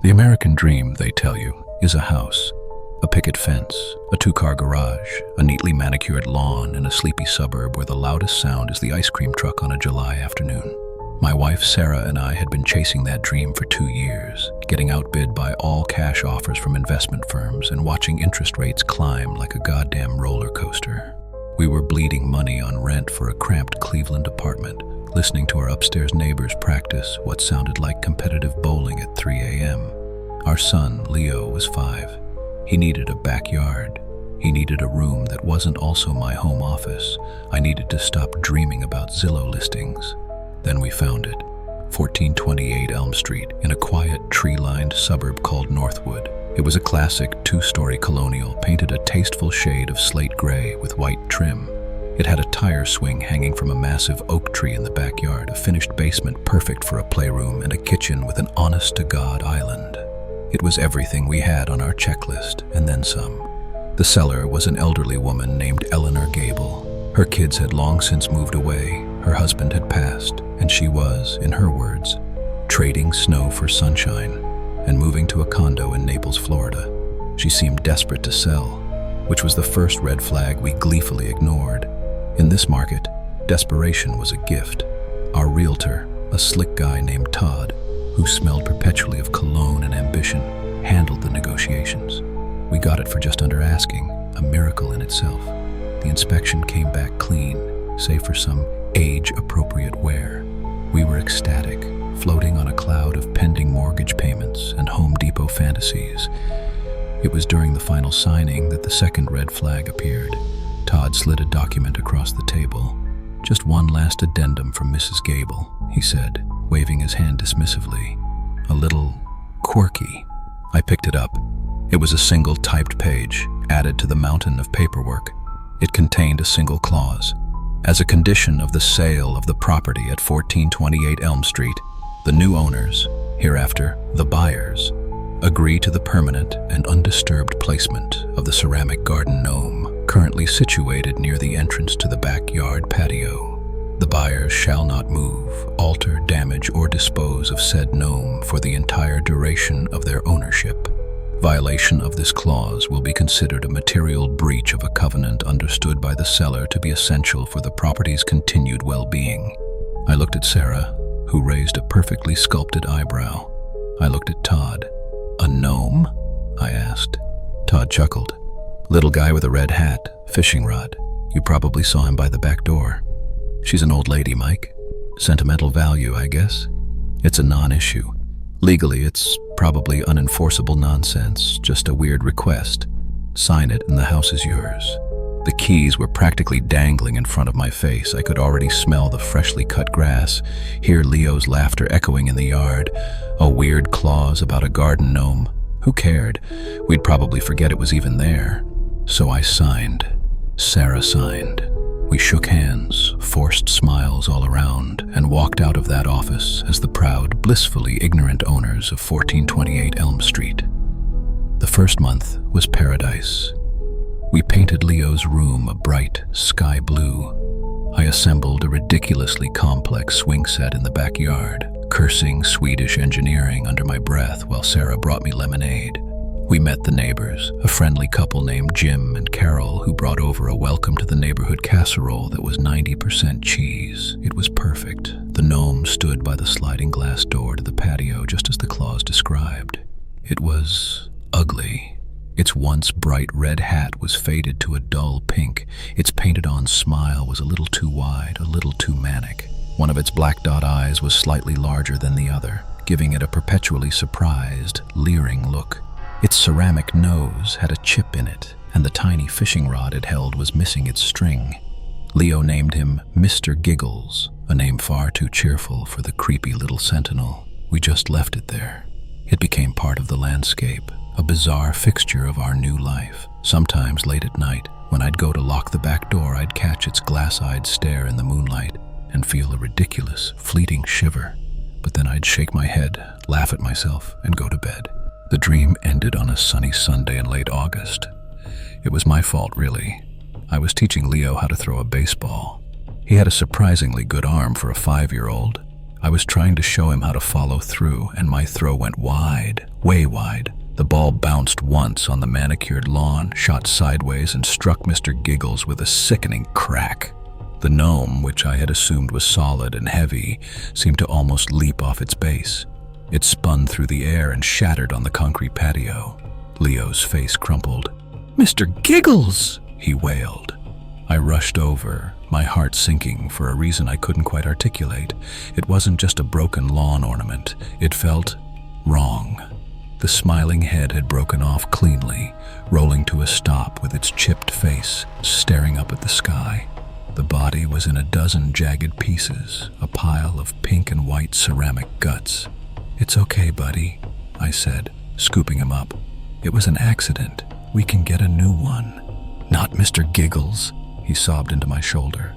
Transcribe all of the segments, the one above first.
The American dream, they tell you, is a house, a picket fence, a two-car garage, a neatly manicured lawn in a sleepy suburb where the loudest sound is the ice cream truck on a July afternoon. My wife Sarah and I had been chasing that dream for 2 years, getting outbid by all cash offers from investment firms and watching interest rates climb like a goddamn roller coaster. We were bleeding money on rent for a cramped Cleveland apartment, listening to our upstairs neighbors practice what sounded like competitive bowling at 3 a.m. Our son, Leo, was 5. He needed a backyard. He needed a room that wasn't also my home office. I needed to stop dreaming about Zillow listings. Then we found it, 1428 Elm Street, in a quiet, tree-lined suburb called Northwood. It was a classic 2-story colonial, painted a tasteful shade of slate gray with white trim. It had a tire swing hanging from a massive oak tree in the backyard, a finished basement perfect for a playroom, and a kitchen with an honest-to-God island. It was everything we had on our checklist, and then some. The seller was an elderly woman named Eleanor Gable. Her kids had long since moved away, her husband had passed, and she was, in her words, trading snow for sunshine and moving to a condo in Naples, Florida. She seemed desperate to sell, which was the first red flag we gleefully ignored. In this market, desperation was a gift. Our realtor, a slick guy named Todd, who smelled perpetually of cologne and ambition, handled the negotiations. We got it for just under asking, a miracle in itself. The inspection came back clean, save for some age-appropriate wear. We were ecstatic, floating on a cloud of pending mortgage payments and Home Depot fantasies. It was during the final signing that the second red flag appeared. Todd slid a document across the table. "Just one last addendum from Mrs. Gable," he said, waving his hand dismissively. "A little quirky." I picked it up. It was a single typed page, added to the mountain of paperwork. It contained a single clause. As a condition of the sale of the property at 1428 Elm Street, the new owners, hereafter the buyers, agree to the permanent and undisturbed placement of the ceramic garden gnome, currently situated near the entrance to the backyard patio. The buyers shall not move, alter, damage, or dispose of said gnome for the entire duration of their ownership. Violation of this clause will be considered a material breach of a covenant understood by the seller to be essential for the property's continued well-being. I looked at Sarah, who raised a perfectly sculpted eyebrow. I looked at Todd. "A gnome?" I asked. Todd chuckled. "Little guy with a red hat, fishing rod. You probably saw him by the back door. She's an old lady, Mike. Sentimental value, I guess. It's a non-issue. Legally, it's probably unenforceable nonsense, just a weird request. Sign it and the house is yours." The keys were practically dangling in front of my face. I could already smell the freshly cut grass, hear Leo's laughter echoing in the yard. A weird clause about a garden gnome. Who cared? We'd probably forget it was even there. So I signed. Sarah signed. We shook hands, forced smiles all around, and walked out of that office as the proud, blissfully ignorant owners of 1428 Elm Street. The first month was paradise. We painted Leo's room a bright sky blue. I assembled a ridiculously complex swing set in the backyard, cursing Swedish engineering under my breath while Sarah brought me lemonade. We met the neighbors, a friendly couple named Jim and Carol, who brought over a welcome to the neighborhood casserole that was 90% cheese. It was perfect. The gnome stood by the sliding glass door to the patio just as the clause described. It was ugly. Its once bright red hat was faded to a dull pink. Its painted-on smile was a little too wide, a little too manic. One of its black dot eyes was slightly larger than the other, giving it a perpetually surprised, leering look. Its ceramic nose had a chip in it, and the tiny fishing rod it held was missing its string. Leo named him Mr. Giggles, a name far too cheerful for the creepy little sentinel. We just left it there. It became part of the landscape, a bizarre fixture of our new life. Sometimes late at night, when I'd go to lock the back door, I'd catch its glass-eyed stare in the moonlight and feel a ridiculous, fleeting shiver. But then I'd shake my head, laugh at myself, and go to bed. The dream ended on a sunny Sunday in late August. It was my fault, really. I was teaching Leo how to throw a baseball. He had a surprisingly good arm for a 5-year-old. I was trying to show him how to follow through, and my throw went wide, way wide. The ball bounced once on the manicured lawn, shot sideways, and struck Mr. Giggles with a sickening crack. The gnome, which I had assumed was solid and heavy, seemed to almost leap off its base. It spun through the air and shattered on the concrete patio. Leo's face crumpled. "Mr. Giggles!" he wailed. I rushed over, my heart sinking for a reason I couldn't quite articulate. It wasn't just a broken lawn ornament. It felt wrong. The smiling head had broken off cleanly, rolling to a stop with its chipped face staring up at the sky. The body was in a dozen jagged pieces, a pile of pink and white ceramic guts. "It's okay, buddy," I said, scooping him up. "It was an accident. We can get a new one." "Not Mr. Giggles," he sobbed into my shoulder.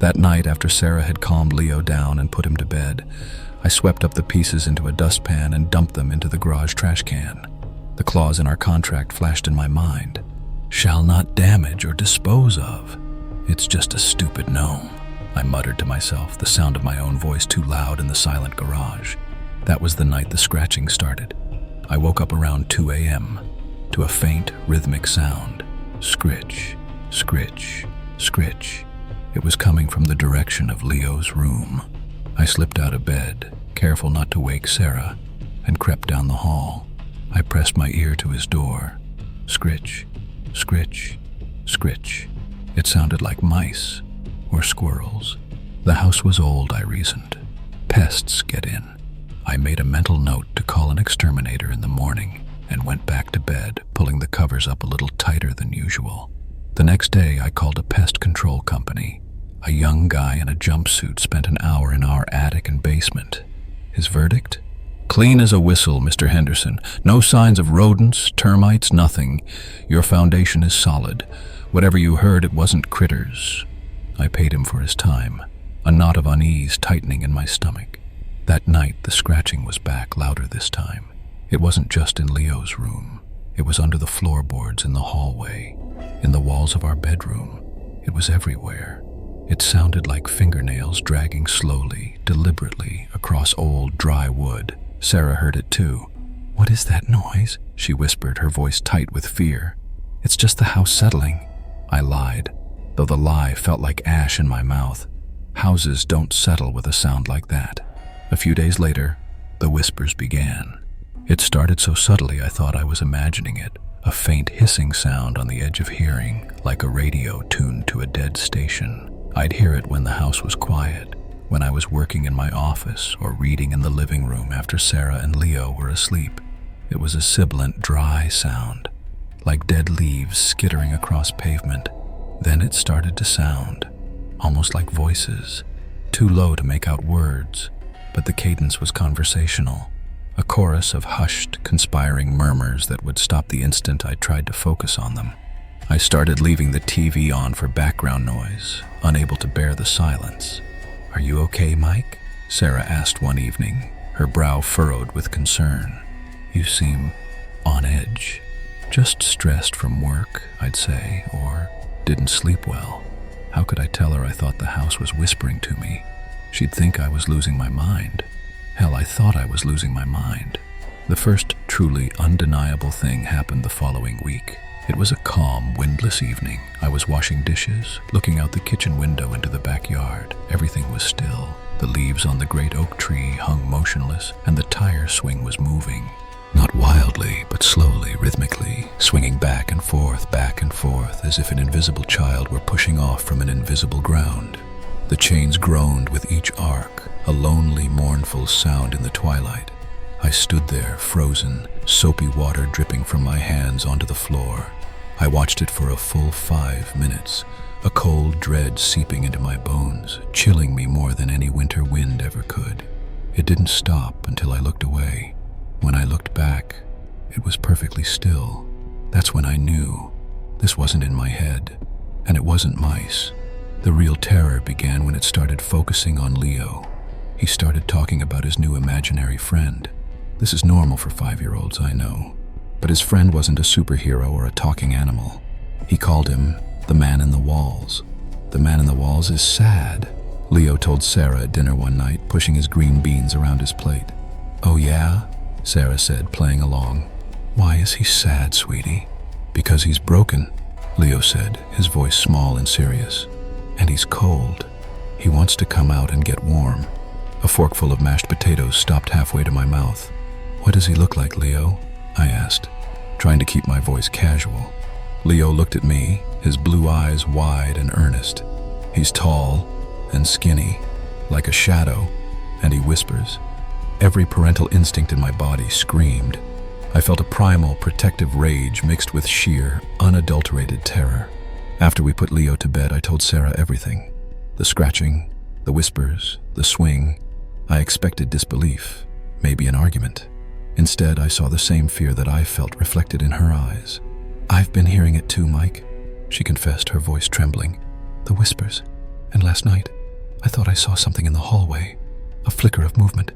That night, after Sarah had calmed Leo down and put him to bed, I swept up the pieces into a dustpan and dumped them into the garage trash can. The clause in our contract flashed in my mind. "Shall not damage or dispose of. It's just a stupid gnome," I muttered to myself, the sound of my own voice too loud in the silent garage. That was the night the scratching started. I woke up around 2 a.m. to a faint, rhythmic sound. Scritch, scritch, scritch. It was coming from the direction of Leo's room. I slipped out of bed, careful not to wake Sarah, and crept down the hall. I pressed my ear to his door. Scritch, scritch, scritch. It sounded like mice or squirrels. The house was old, I reasoned. Pests get in. I made a mental note to call an exterminator in the morning and went back to bed, pulling the covers up a little tighter than usual. The next day, I called a pest control company. A young guy in a jumpsuit spent an hour in our attic and basement. His verdict? "Clean as a whistle, Mr. Henderson. No signs of rodents, termites, nothing. Your foundation is solid. Whatever you heard, it wasn't critters." I paid him for his time, a knot of unease tightening in my stomach. That night, the scratching was back, louder this time. It wasn't just in Leo's room. It was under the floorboards in the hallway, in the walls of our bedroom. It was everywhere. It sounded like fingernails dragging slowly, deliberately, across old, dry wood. Sarah heard it too. "What is that noise?" she whispered, her voice tight with fear. "It's just the house settling." I lied, though the lie felt like ash in my mouth. Houses don't settle with a sound like that. A few days later, the whispers began. It started so subtly I thought I was imagining it, a faint hissing sound on the edge of hearing, like a radio tuned to a dead station. I'd hear it when the house was quiet, when I was working in my office or reading in the living room after Sarah and Leo were asleep. It was a sibilant, dry sound, like dead leaves skittering across pavement. Then it started to sound, almost like voices, too low to make out words, but the cadence was conversational, a chorus of hushed, conspiring murmurs that would stop the instant I tried to focus on them. I started leaving the TV on for background noise, unable to bear the silence. "Are you okay, Mike?" Sarah asked one evening, her brow furrowed with concern. "You seem on edge." "Just stressed from work, I'd say, or didn't sleep well." How could I tell her I thought the house was whispering to me? She'd think I was losing my mind. Hell, I thought I was losing my mind. The first truly undeniable thing happened the following week. It was a calm, windless evening. I was washing dishes, looking out the kitchen window into the backyard. Everything was still. The leaves on the great oak tree hung motionless, and the tire swing was moving. Not wildly, but slowly, rhythmically, swinging back and forth, as if an invisible child were pushing off from an invisible ground. The chains groaned with each arc, a lonely, mournful sound in the twilight. I stood there, frozen, soapy water dripping from my hands onto the floor. I watched it for a full 5 minutes, a cold dread seeping into my bones, chilling me more than any winter wind ever could. It didn't stop until I looked away. When I looked back, it was perfectly still. That's when I knew this wasn't in my head, and it wasn't mice. The real terror began when it started focusing on Leo. He started talking about his new imaginary friend. This is normal for 5-year-olds, I know. But his friend wasn't a superhero or a talking animal. He called him the man in the walls. The man in the walls is sad, Leo told Sarah at dinner one night, pushing his green beans around his plate. "Oh yeah?" Sarah said, playing along. "Why is he sad, sweetie?" "Because he's broken," Leo said, his voice small and serious. "And he's cold. He wants to come out and get warm." A forkful of mashed potatoes stopped halfway to my mouth. "What does he look like, Leo?" I asked, trying to keep my voice casual. Leo looked at me, his blue eyes wide and earnest. "He's tall and skinny, like a shadow," and he whispers. Every parental instinct in my body screamed. I felt a primal, protective rage mixed with sheer, unadulterated terror. After we put Leo to bed, I told Sarah everything. The scratching, the whispers, the swing. I expected disbelief, maybe an argument. Instead, I saw the same fear that I felt reflected in her eyes. "I've been hearing it too, Mike," she confessed, her voice trembling. "The whispers. And last night, I thought I saw something in the hallway, a flicker of movement.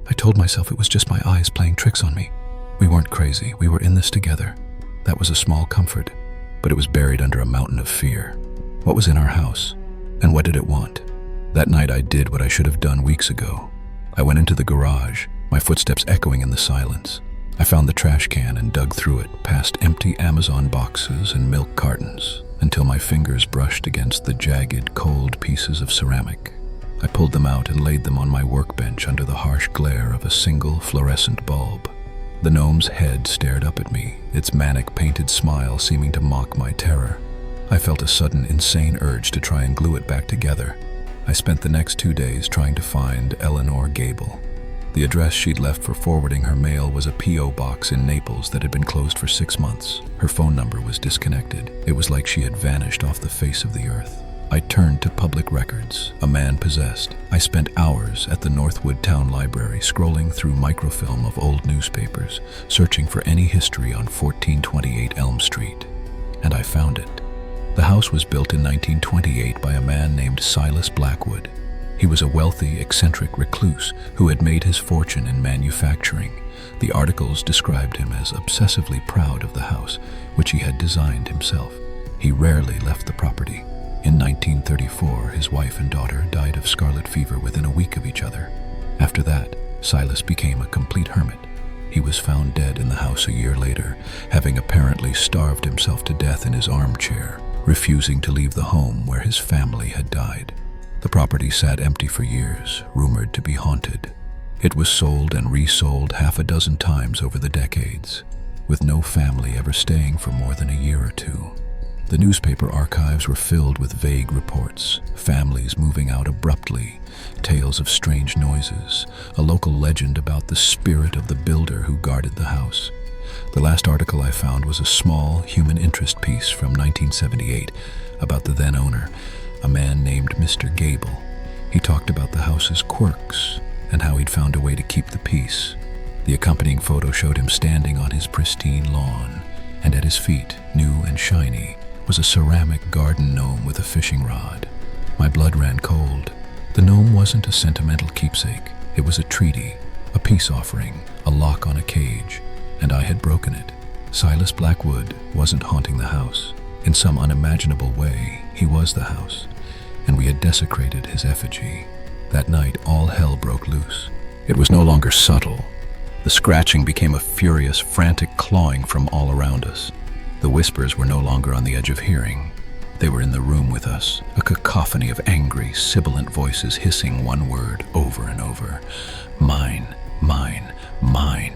I told myself it was just my eyes playing tricks on me. We weren't crazy, we were in this together. That was a small comfort, but it was buried under a mountain of fear. What was in our house? And what did it want? That night I did what I should have done weeks ago. I went into the garage, my footsteps echoing in the silence. I found the trash can and dug through it, past empty Amazon boxes and milk cartons, until my fingers brushed against the jagged, cold pieces of ceramic. I pulled them out and laid them on my workbench under the harsh glare of a single fluorescent bulb. The gnome's head stared up at me, its manic painted smile seeming to mock my terror. I felt a sudden, insane urge to try and glue it back together. I spent the next 2 days trying to find Eleanor Gable. The address she'd left for forwarding her mail was a P.O. box in Naples that had been closed for 6 months. Her phone number was disconnected. It was like she had vanished off the face of the earth. I turned to public records, a man possessed. I spent hours at the Northwood Town Library scrolling through microfilm of old newspapers, searching for any history on 1428 Elm Street. And I found it. The house was built in 1928 by a man named Silas Blackwood. He was a wealthy, eccentric recluse who had made his fortune in manufacturing. The articles described him as obsessively proud of the house, which he had designed himself. He rarely left the property. In 1934, his wife and daughter died of scarlet fever within a week of each other. After that, Silas became a complete hermit. He was found dead in the house a year later, having apparently starved himself to death in his armchair, refusing to leave the home where his family had died. The property sat empty for years, rumored to be haunted. It was sold and resold 6 times over the decades, with no family ever staying for more than a year or two. The newspaper archives were filled with vague reports, families moving out abruptly, tales of strange noises, a local legend about the spirit of the builder who guarded the house. The last article I found was a small human interest piece from 1978 about the then owner, a man named Mr. Gable. He talked about the house's quirks and how he'd found a way to keep the peace. The accompanying photo showed him standing on his pristine lawn, and at his feet, new and shiny, was a ceramic garden gnome with a fishing rod. My blood ran cold. The gnome wasn't a sentimental keepsake. It was a treaty, a peace offering, a lock on a cage, and I had broken it. Silas Blackwood wasn't haunting the house. In some unimaginable way, he was the house, and we had desecrated his effigy. That night, all hell broke loose. It was no longer subtle. The scratching became a furious, frantic clawing from all around us. The whispers were no longer on the edge of hearing. They were in the room with us, a cacophony of angry, sibilant voices hissing one word over and over. Mine, mine, mine.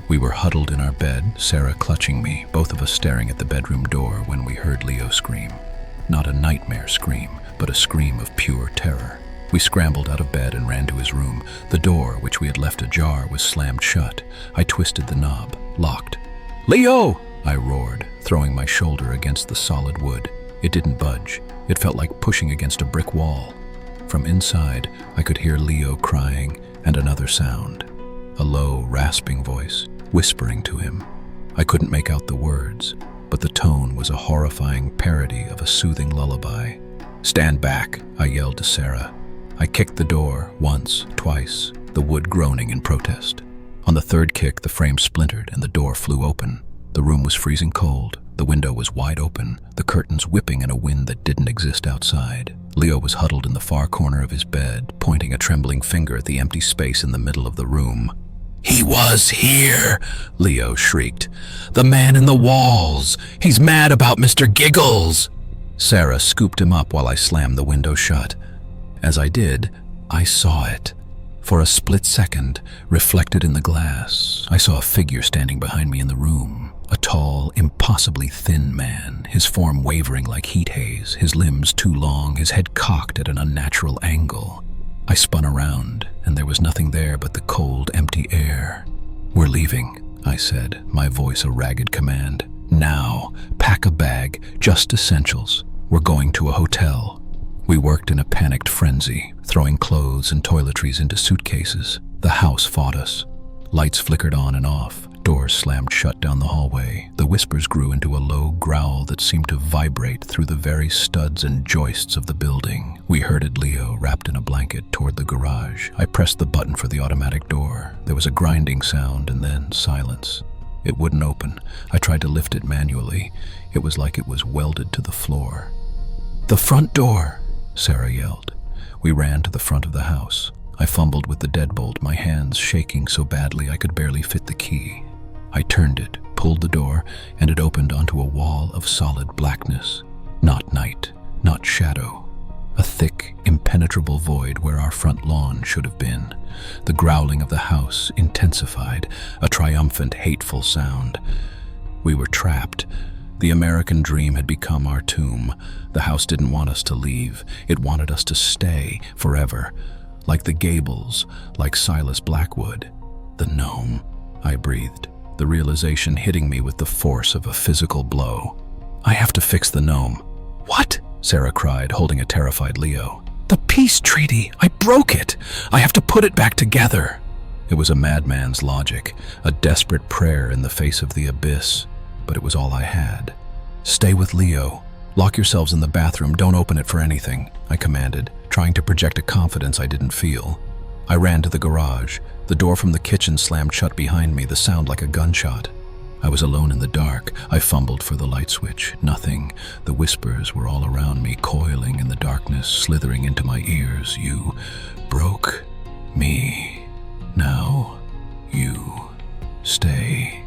We were huddled in our bed, Sarah clutching me, both of us staring at the bedroom door when we heard Leo scream. Not a nightmare scream, but a scream of pure terror. We scrambled out of bed and ran to his room. The door, which we had left ajar, was slammed shut. I twisted the knob, locked. "Leo!" I roared, throwing my shoulder against the solid wood. It didn't budge. It felt like pushing against a brick wall. From inside, I could hear Leo crying and another sound. A low, rasping voice, whispering to him. I couldn't make out the words, but the tone was a horrifying parody of a soothing lullaby. "Stand back," I yelled to Sarah. I kicked the door once, twice, the wood groaning in protest. On the third kick, the frame splintered and the door flew open. The room was freezing cold. The window was wide open, the curtains whipping in a wind that didn't exist outside. Leo was huddled in the far corner of his bed, pointing a trembling finger at the empty space in the middle of the room. "He was here!" Leo shrieked. "The man in the walls! He's mad about Mr. Giggles!" Sarah scooped him up while I slammed the window shut. As I did, I saw it. For a split second, reflected in the glass, I saw a figure standing behind me in the room. A tall, impossibly thin man, his form wavering like heat haze, his limbs too long, his head cocked at an unnatural angle. I spun around, and there was nothing there but the cold, empty air. "We're leaving," I said, my voice a ragged command. "Now, pack a bag, just essentials. We're going to a hotel." We worked in a panicked frenzy, throwing clothes and toiletries into suitcases. The house fought us. Lights flickered on and off. Doors slammed shut down the hallway. The whispers grew into a low growl that seemed to vibrate through the very studs and joists of the building. We herded Leo, wrapped in a blanket, toward the garage. I pressed the button for the automatic door. There was a grinding sound and then silence. It wouldn't open. I tried to lift it manually. It was like it was welded to the floor. "The front door!" Sarah yelled. We ran to the front of the house. I fumbled with the deadbolt, my hands shaking so badly I could barely fit the key. I turned it, pulled the door, and it opened onto a wall of solid blackness. Not night, not shadow. A thick, impenetrable void where our front lawn should have been. The growling of the house intensified, a triumphant, hateful sound. We were trapped. The American dream had become our tomb. The house didn't want us to leave. It wanted us to stay forever. Like the Gables, like Silas Blackwood. "The gnome," I breathed, the realization hitting me with the force of a physical blow. "I have to fix the gnome." "What?" Sarah cried, holding a terrified Leo. "The peace treaty! I broke it! I have to put it back together!" It was a madman's logic, a desperate prayer in the face of the abyss, but it was all I had. "Stay with Leo. Lock yourselves in the bathroom, don't open it for anything," I commanded, trying to project a confidence I didn't feel. I ran to the garage. The door from the kitchen slammed shut behind me, the sound like a gunshot. I was alone in the dark. I fumbled for the light switch. Nothing. The whispers were all around me, coiling in the darkness, slithering into my ears. "You broke me. Now you stay."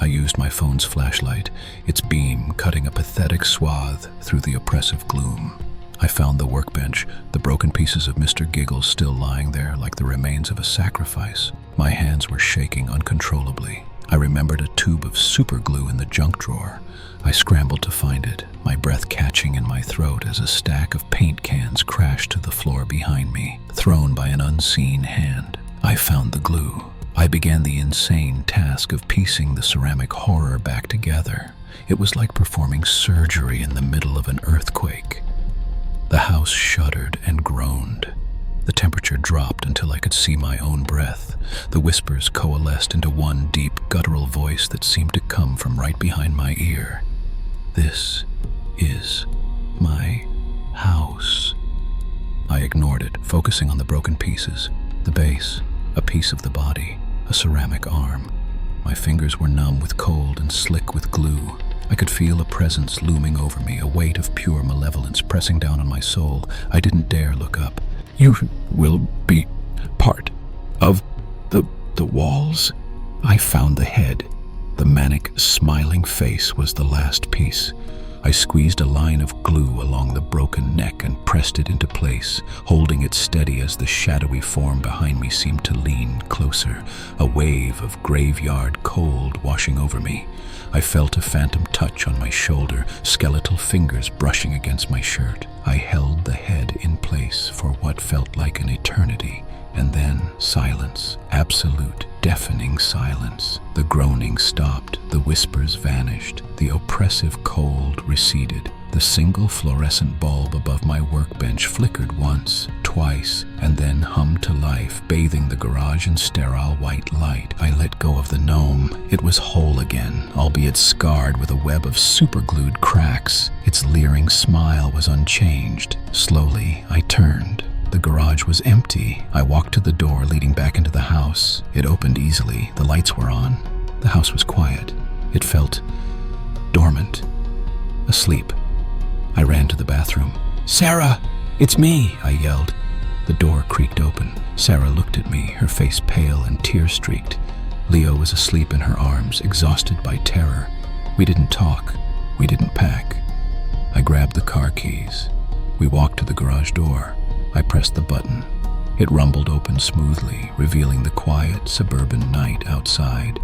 I used my phone's flashlight, its beam cutting a pathetic swath through the oppressive gloom. I found the workbench, the broken pieces of Mr. Giggles still lying there like the remains of a sacrifice. My hands were shaking uncontrollably. I remembered a tube of super glue in the junk drawer. I scrambled to find it, my breath catching in my throat as a stack of paint cans crashed to the floor behind me, thrown by an unseen hand. I found the glue. I began the insane task of piecing the ceramic horror back together. It was like performing surgery in the middle of an earthquake. The house shuddered and groaned. The temperature dropped until I could see my own breath. The whispers coalesced into one deep, guttural voice that seemed to come from right behind my ear. "This is my house." I ignored it, focusing on the broken pieces. The base, a piece of the body, a ceramic arm. My fingers were numb with cold and slick with glue. I could feel a presence looming over me, a weight of pure malevolence pressing down on my soul. I didn't dare look up. "You will be part of the walls?" I found the head. The manic, smiling face was the last piece. I squeezed a line of glue along the broken neck and pressed it into place, holding it steady as the shadowy form behind me seemed to lean closer, a wave of graveyard cold washing over me. I felt a phantom touch on my shoulder, skeletal fingers brushing against my shirt. I held the head in place for what felt like an eternity, and then silence, absolute, deafening silence. The groaning stopped, the whispers vanished, the oppressive cold receded. The single fluorescent bulb above my workbench flickered once, twice, and then hummed to life, bathing the garage in sterile white light. I let go of the gnome. It was whole again, albeit scarred with a web of superglued cracks. Its leering smile was unchanged. Slowly, I turned. The garage was empty. I walked to the door leading back into the house. It opened easily. The lights were on. The house was quiet. It felt dormant, asleep. I ran to the bathroom. "Sarah, it's me!" I yelled. The door creaked open. Sarah looked at me, her face pale and tear-streaked. Leo was asleep in her arms, exhausted by terror. We didn't talk. We didn't pack. I grabbed the car keys. We walked to the garage door. I pressed the button. It rumbled open smoothly, revealing the quiet, suburban night outside.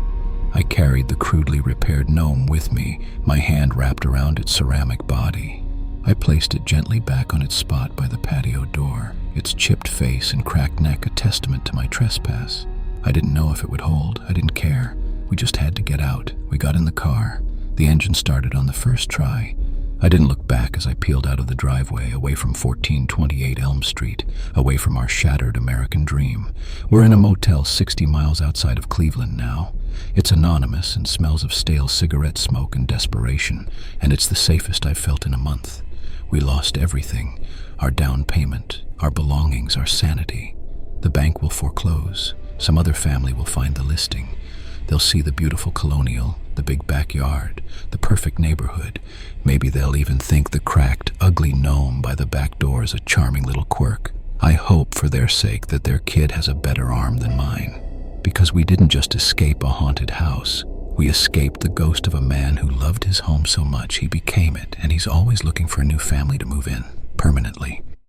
I carried the crudely repaired Gnome with me, my hand wrapped around its ceramic body. I placed it gently back on its spot by the patio door, its chipped face and cracked neck a testament to my trespass. I didn't know if it would hold. I didn't care. We just had to get out. We got in the car. The engine started on the first try. I didn't look back as I peeled out of the driveway, away from 1428 Elm Street, away from our shattered American dream. We're in a motel 60 miles outside of Cleveland now. It's anonymous and smells of stale cigarette smoke and desperation, and it's the safest I've felt in a month. We lost everything: our down payment, our belongings, our sanity. The bank will foreclose. Some other family will find the listing. They'll see the beautiful colonial, the big backyard, the perfect neighborhood. Maybe they'll even think the cracked, ugly gnome by the back door is a charming little quirk. I hope for their sake that their kid has a better arm than mine. Because we didn't just escape a haunted house. We escaped the ghost of a man who loved his home so much he became it, and he's always looking for a new family to move in, permanently.